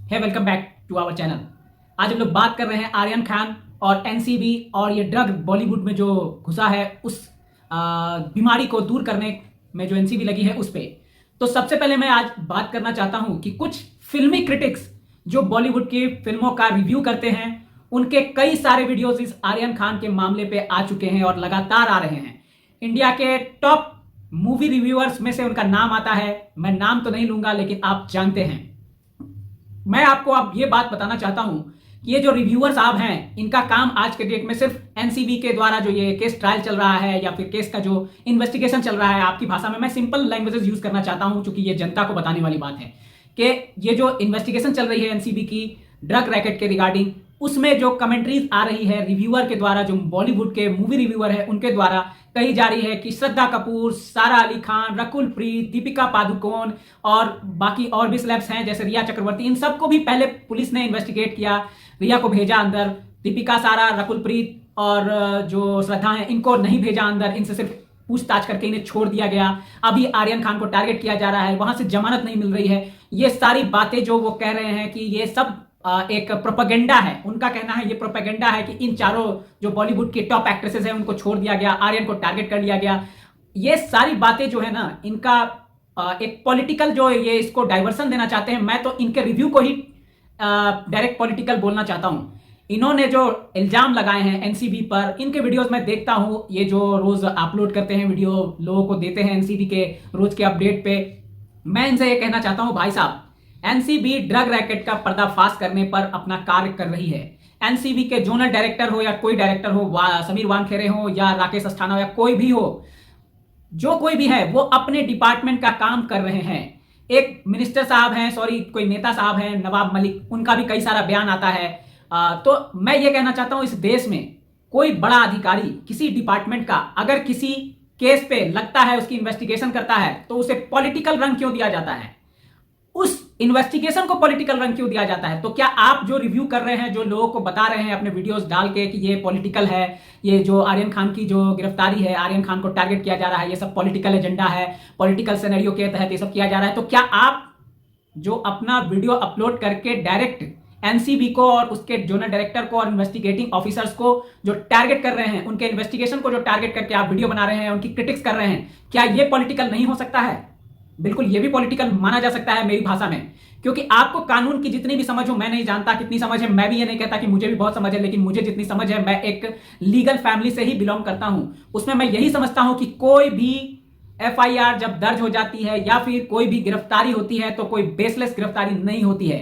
है welcome back to our channel. आज हम लोग बात कर रहे हैं आर्यन खान और एनसीबी और ये ड्रग बॉलीवुड में जो घुसा है उस बीमारी को दूर करने में जो एनसीबी लगी है उस पे। तो सबसे पहले मैं आज बात करना चाहता हूं कि कुछ फिल्मी क्रिटिक्स जो बॉलीवुड की फिल्मों का रिव्यू करते हैं उनके कई सारे वीडियोस इस आर्यन खान के मामले पे आ चुके हैं और लगातार आ रहे हैं। इंडिया के टॉप मूवी रिव्यूअर्स में से उनका नाम आता है। मैं नाम तो नहीं लूंगा लेकिन आप जानते हैं। मैं आपको अब ये बात बताना चाहता हूं कि ये जो रिव्यूअर साहब हैं इनका काम आज के डेट में सिर्फ एनसीबी के द्वारा जो ये केस ट्रायल चल रहा है या फिर केस का जो इन्वेस्टिगेशन चल रहा है, आपकी भाषा में मैं सिंपल लैंग्वेजेस यूज करना चाहता हूं क्योंकि ये जनता को बताने वाली बात है कि ये जो इन्वेस्टिगेशन चल रही है एनसीबी की ड्रग रैकेट के रिगार्डिंग, उसमें जो कमेंट्रीज आ रही है रिव्यूअर के द्वारा, जो बॉलीवुड के मूवी रिव्यूअर है उनके द्वारा कही जा रही है कि श्रद्धा कपूर, सारा अली खान, रकुल प्रीत, दीपिका पादुकोण और बाकी और भी सेलेब्स हैं जैसे रिया चक्रवर्ती, इन सबको भी पहले पुलिस ने इन्वेस्टिगेट किया, रिया को भेजा अंदर, दीपिका, सारा, रकुल प्रीत और जो श्रद्धा है इनको नहीं भेजा अंदर, इनसे सिर्फ पूछताछ करके इन्हें छोड़ दिया गया। अभी आर्यन खान को टारगेट किया जा रहा है, वहां से जमानत नहीं मिल रही है। ये सारी बातें जो वो कह रहे हैं कि ये सब एक प्रोपेगेंडा है, उनका कहना है ये प्रोपेगेंडा है कि इन चारों जो बॉलीवुड के टॉप एक्ट्रेसेस हैं उनको छोड़ दिया गया, आर्यन को टारगेट कर लिया गया। ये सारी बातें जो है ना, इनका एक पॉलिटिकल जो ये इसको डाइवर्सन देना चाहते हैं। मैं तो इनके रिव्यू को ही डायरेक्ट पॉलिटिकल बोलना चाहता हूं। इन्होंने जो इल्जाम लगाए हैं एनसीबी पर, इनके वीडियोस मैं देखता हूं, ये जो रोज अपलोड करते हैं वीडियो, लोगों को देते हैं एनसीबी के रोज के अपडेट पे। मैं इनसे ये कहना चाहता हूं, भाई साहब, एनसीबी ड्रग रैकेट का पर्दाफाश करने पर अपना कार्य कर रही है। एनसीबी के जोनल डायरेक्टर हो या कोई डायरेक्टर हो, समीर वानखेड़े हो या राकेश अस्थाना हो या कोई भी हो, जो कोई भी है वो अपने डिपार्टमेंट का काम कर रहे हैं। एक मिनिस्टर साहब हैं, कोई नेता साहब हैं, नवाब मलिक, उनका भी कई सारा बयान आता है। तो मैं ये कहना चाहता हूं, इस देश में कोई बड़ा अधिकारी किसी डिपार्टमेंट का अगर किसी केस पे लगता है, उसकी इन्वेस्टिगेशन करता है, तो उसे पॉलिटिकल रंग क्यों दिया जाता है? उस इन्वेस्टिगेशन को पॉलिटिकल रंग क्यों दिया जाता है? तो क्या आप जो रिव्यू कर रहे हैं, जो लोगों को बता रहे हैं अपने वीडियोस डाल के कि ये पॉलिटिकल है, ये जो आर्यन खान की जो गिरफ्तारी है, आर्यन खान को टारगेट किया जा रहा है, ये सब पॉलिटिकल एजेंडा है, पॉलिटिकल सिनेरियो के तहत ये सब किया जा रहा है, तो क्या आप जो अपना वीडियो अपलोड करके डायरेक्ट एनसीबी को और उसके जोनल डायरेक्टर को और इन्वेस्टिगेटिंग ऑफिसर्स को जो टारगेट कर रहे हैं, उनके इन्वेस्टिगेशन को जो टारगेट करके आप वीडियो बना रहे हैं, उनकी क्रिटिक्स कर रहे हैं, क्या ये पॉलिटिकल नहीं हो सकता है? बिल्कुल, ये भी पॉलिटिकल माना जा सकता है मेरी भाषा में, क्योंकि आपको कानून की जितनी भी समझ हो, मैं नहीं जानता कितनी समझ है, मैं भी ये नहीं कहता कि मुझे भी बहुत समझ है, लेकिन मुझे जितनी समझ है, मैं एक लीगल फैमिली से ही बिलोंग करता हूं, उसमें मैं यही समझता हूं कि कोई भी एफआईआर जब दर्ज हो जाती है या फिर कोई भी गिरफ्तारी होती है तो कोई बेसलेस गिरफ्तारी नहीं होती है।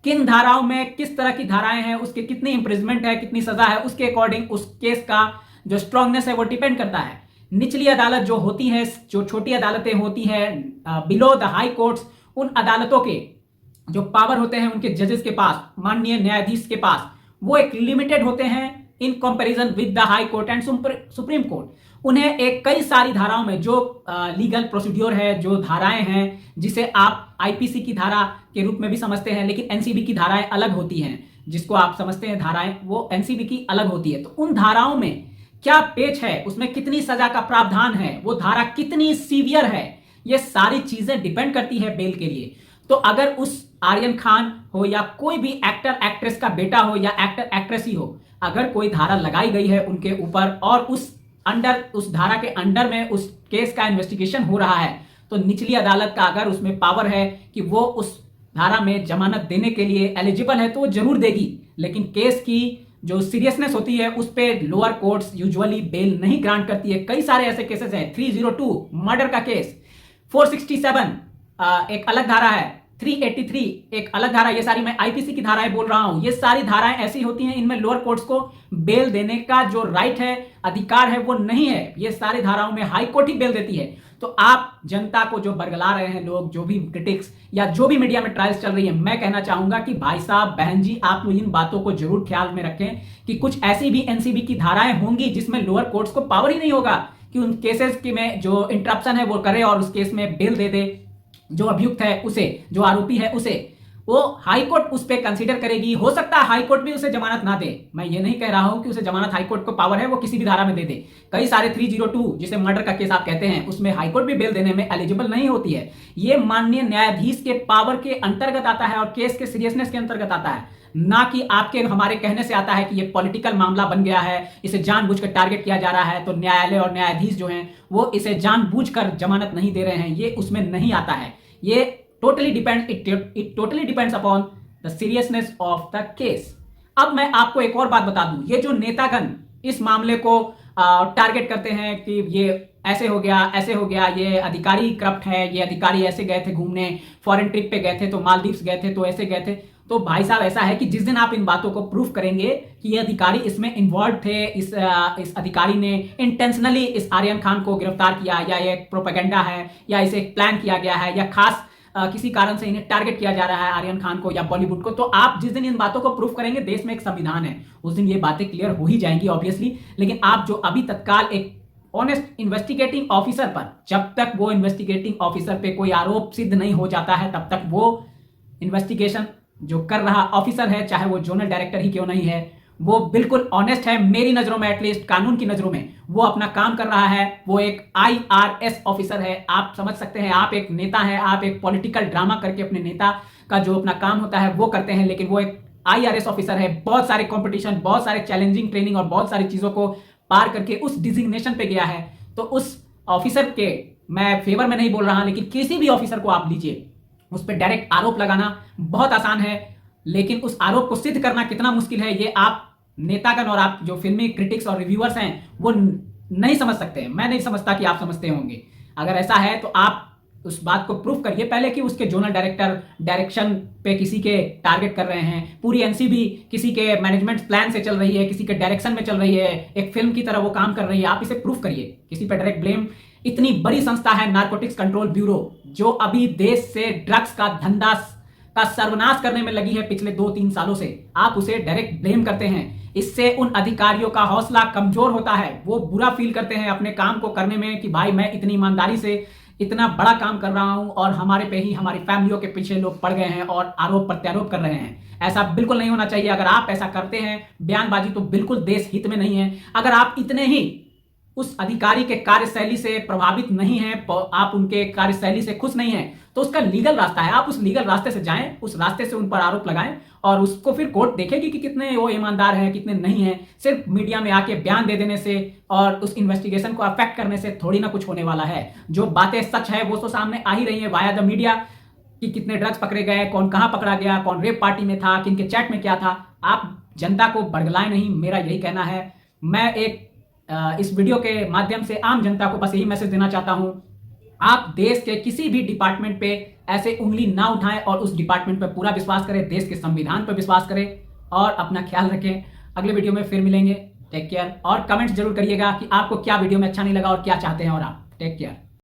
किन धाराओं में किस तरह की धाराएं हैं, उसके कितनी इंप्रिजमेंट है, कितनी सजा है, उसके अकॉर्डिंग उस केस का जो स्ट्रांगनेस है वो डिपेंड करता है। निचली अदालत जो होती है, जो छोटी अदालतें होती हैं बिलो द हाई कोर्ट्स, उन अदालतों के जो पावर होते हैं उनके जजेस के पास, माननीय न्यायाधीश के पास, वो एक लिमिटेड होते हैं in comparison with the high court and supreme court. उन्हें एक कई सारी धाराओं में जो लीगल प्रोसीड्योर है, जो धाराएं हैं, जिसे आप आईपीसी की धारा के रूप में भी समझते हैं, लेकिन एनसीबी की धाराएं अलग होती हैं, जिसको आप समझते हैं धाराएं, वो एनसीबी की अलग होती है। तो उन धाराओं में क्या पेच है, उसमें कितनी सजा का प्रावधान है, वो धारा कितनी सीवियर है, ये सारी चीजें डिपेंड करती है बेल के लिए। तो अगर उस आर्यन खान हो या कोई भी एक्टर एक्ट्रेस का बेटा हो या एक्टर एक्ट्रेस ही हो, अगर कोई धारा लगाई गई है उनके ऊपर और उस धारा के अंडर में उस केस का इन्वेस्टिगेशन हो रहा है, तो निचली अदालत का अगर उसमें पावर है कि वो उस धारा में जमानत देने के लिए एलिजिबल है तो वो जरूर देगी। लेकिन केस की जो सीरियसनेस होती है उस पे लोअर कोर्ट्स यूजुअली बेल नहीं ग्रांट करती है। कई सारे ऐसे केसेस हैं, 302 मर्डर का केस, 467 एक अलग धारा है, 383 एक अलग धारा, ये सारी मैं आईपीसी की धाराएं बोल रहा हूं। ये सारी धाराएं ऐसी होती हैं, इनमें लोअर कोर्ट्स को बेल देने का जो राइट है, अधिकार है, वो नहीं है। ये सारी धाराओं में हाई कोर्ट ही बेल देती है। तो आप जनता को जो बरगला रहे हैं लोग, जो भी क्रिटिक्स या जो भी मीडिया में ट्रायल्स चल रही है, मैं कहना चाहूंगा कि भाई साहब, बहन जी, आप लोग इन बातों को जरूर ख्याल में रखें कि कुछ ऐसी भी एनसीबी की धाराएं होंगी जिसमें लोअर कोर्ट्स को पावर ही नहीं होगा कि उन केसेस की में जो इंटरप्शन है वो करे और उस केस में बेल दे दे जो अभियुक्त है उसे, जो आरोपी है उसे। वो हाई कोर्ट उस पर कंसीडर करेगी। हो सकता है हाई कोर्ट भी उसे जमानत ना दे, मैं ये नहीं कह रहा हूं कि उसे जमानत, हाई कोर्ट को पावर है वो किसी भी धारा में दे दे। कई सारे 302 जिसे मर्डर का केस आप कहते हैं, उसमें हाई कोर्ट भी बेल देने में एलिजिबल नहीं होती है। ये माननीय न्यायाधीश के पावर के अंतर्गत आता है और केस के सीरियसनेस के अंतर्गत आता है, ना कि आपके हमारे कहने से आता है कि ये पॉलिटिकल मामला बन गया है, इसे जानबूझकर टारगेट किया जा रहा है, तो न्यायालय और न्यायाधीश जो हैं वो इसे जानबूझकर जमानत नहीं दे रहे हैं, ये उसमें नहीं आता है। ये totally depends upon the seriousness of the case. अब मैं आपको एक और बात बता दूं, ये जो नेतागण इस मामले को टारगेट करते हैं कि ये ऐसे हो गया, ये अधिकारी करप्ट है, ये अधिकारी ऐसे गए थे घूमने, फॉरेन ट्रिप पे गए थे, तो मालदीव्स गए थे, तो ऐसे गए थे। तो भाई साहब ऐसा है कि जिस दिन आप इन बातों को प्रूफ करेंगे कि ये अधिकारी इसमें इन्वॉल्व थे, इस अधिकारी ने इंटेंशनली इस आर्यन खान को गिरफ्तार किया, या ये प्रोपेगेंडा है, या इसे प्लान किया गया है, या खास किसी कारण से इन्हें टारगेट किया जा रहा है आर्यन खान को या बॉलीवुड को, तो आप जिस दिन इन बातों को प्रूफ करेंगे, देश में एक संविधान है, उस दिन ये बातें क्लियर हो ही जाएंगी ऑब्वियसली। लेकिन आप जो अभी तत्काल एक ऑनेस्ट इन्वेस्टिगेटिंग ऑफिसर पर, जब तक वो इन्वेस्टिगेटिंग ऑफिसर पे कोई आरोप सिद्ध नहीं हो जाता है, तब तक वो इन्वेस्टिगेशन जो कर रहा ऑफिसर है, चाहे वो जोनल डायरेक्टर ही क्यों नहीं है, वो बिल्कुल ऑनेस्ट है मेरी नजरों में, एटलीस्ट कानून की नजरों में वो अपना काम कर रहा है। वो एक IRS ऑफिसर है। आप समझ सकते हैं, आप एक नेता हैं, आप एक पॉलिटिकल ड्रामा करके अपने नेता का जो अपना काम होता है वो करते हैं, लेकिन वो एक IRS ऑफिसर है। बहुत सारे कंपटीशन, बहुत सारे चैलेंजिंग ट्रेनिंग और बहुत सारी चीजों को पार करके उस डिजिग्नेशन पे गया है। तो उस ऑफिसर के मैं फेवर में नहीं बोल रहा, लेकिन किसी भी ऑफिसर को आप लीजिए, उस पर डायरेक्ट आरोप लगाना बहुत आसान है, लेकिन उस आरोप को सिद्ध करना कितना मुश्किल है, ये आप नेतागण और आप जो फिल्मी क्रिटिक्स और रिव्यूअर्स हैं वो नहीं समझ सकते हैं। मैं नहीं समझता कि आप समझते होंगे। अगर ऐसा है तो आप उस बात को प्रूफ करिए पहले कि उसके जोनल डायरेक्टर डायरेक्शन पे किसी के टारगेट कर रहे हैं, पूरी NCB किसी के मैनेजमेंट प्लान से चल रही है, किसी के डायरेक्शन में चल रही है, एक फिल्म की तरह वो काम कर रही है। आप इसे प्रूफ करिए, किसी पे डायरेक्ट ब्लेम। इतनी बड़ी संस्था है नारकोटिक्स कंट्रोल ब्यूरो, जो अभी देश से ड्रग्स का धंधा का सर्वनाश करने में लगी है पिछले 2-3 सालों से, आप उसे डायरेक्ट ब्लेम करते हैं। इससे उन अधिकारियों का हौसला कमजोर होता है, वो बुरा फील करते हैं अपने काम को करने में कि भाई मैं इतनी ईमानदारी से इतना बड़ा काम कर रहा हूं और हमारे पे ही, हमारी फैमिलियों के पीछे लोग पड़ गए हैं और आरोप प्रत्यारोप कर रहे हैं। ऐसा बिल्कुल नहीं होना चाहिए। अगर आप ऐसा करते हैं बयानबाजी, तो बिल्कुल देश हित में नहीं है। अगर आप इतने ही उस अधिकारी के कार्यशैली से प्रभावित नहीं हैं, आप उनके कार्यशैली से खुश नहीं हैं, तो उसका लीगल रास्ता है, आप उस लीगल रास्ते से जाएं, उस रास्ते से उन पर आरोप लगाएं और उसको फिर कोर्ट देखेगी कि कितने वो ईमानदार हैं, कितने नहीं हैं। सिर्फ मीडिया में आके बयान दे देने से और उस इन्वेस्टिगेशन को अफेक्ट करने से थोड़ी ना कुछ होने वाला है। जो बातें सच है वो तो सामने आ ही रही है वाया द मीडिया, कि कितने ड्रग्स पकड़े गए, कौन कहां पकड़ा गया, कौन रेप पार्टी में था, किन के चैट में क्या था। आप जनता को बरगलाएं नहीं, मेरा यही कहना है। मैं एक इस वीडियो के माध्यम से आम जनता को बस यही मैसेज देना चाहता हूं, आप देश के किसी भी डिपार्टमेंट पे ऐसे उंगली ना उठाएं और उस डिपार्टमेंट पे पूरा विश्वास करें, देश के संविधान पर विश्वास करें और अपना ख्याल रखें। अगले वीडियो में फिर मिलेंगे। Take care. और कमेंट्स जरूर करिएगा कि आपको क्या वीडियो में अच्छा नहीं लगा और क्या चाहते हैं और आप। Take care.